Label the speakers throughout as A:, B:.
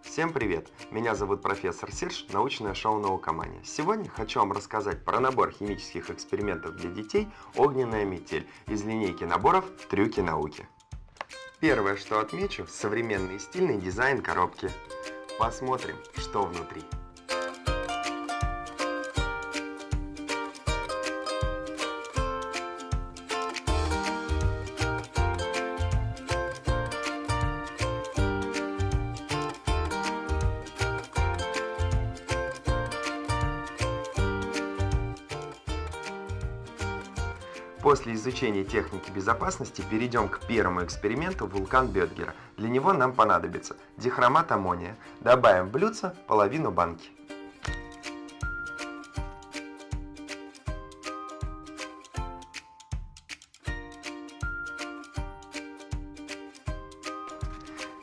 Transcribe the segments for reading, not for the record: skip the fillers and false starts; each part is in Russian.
A: Всем привет! Меня зовут профессор Серж, научное шоу «Наукомания». Сегодня хочу вам рассказать про набор химических экспериментов для детей «Огненная метель» из линейки наборов «Трюки науки». Первое, что отмечу, современный и стильный дизайн коробки. Посмотрим, что внутри. После изучения техники безопасности перейдем к первому эксперименту вулкан Бёдгера. Для него нам понадобится дихромат аммония. Добавим в блюдце половину банки.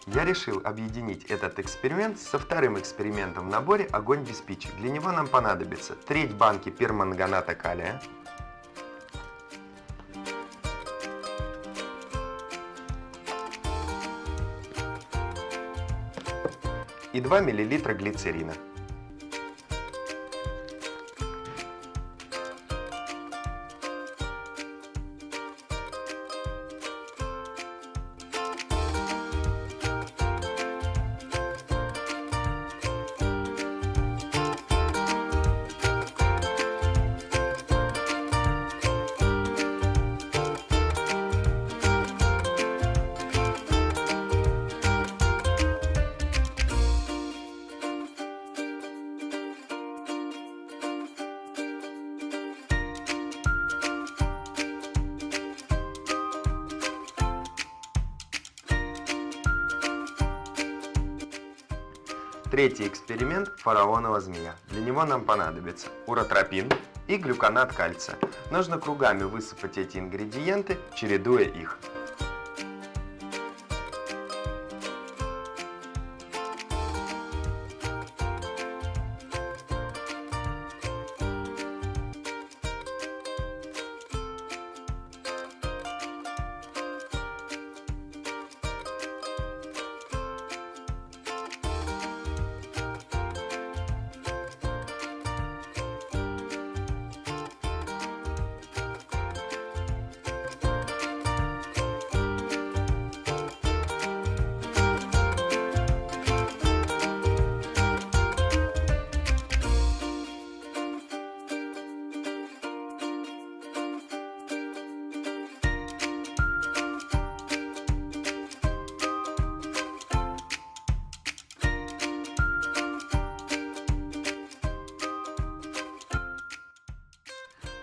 A: Я решил объединить этот эксперимент со вторым экспериментом в наборе «Огонь без спичек». Для него нам понадобится треть банки перманганата калия, и 2 мл глицерина. Третий эксперимент – фараонова змея. Для него нам понадобится уротропин и глюконат кальция. Нужно кругами высыпать эти ингредиенты, чередуя их.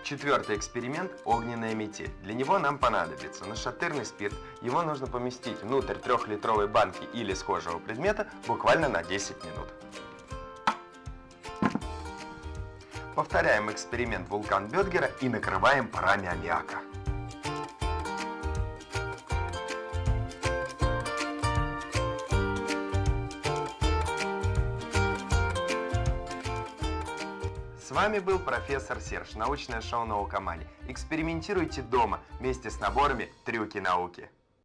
A: Четвертый эксперимент – огненная метель. Для него нам понадобится нашатырный спирт. Его нужно поместить внутрь 3-литровой банки или схожего предмета буквально на 10 минут. Повторяем эксперимент вулкан Бёдгера и накрываем парами аммиака. С вами был профессор Серж, научное шоу «Наукомания». Экспериментируйте дома вместе с наборами «Трюки науки».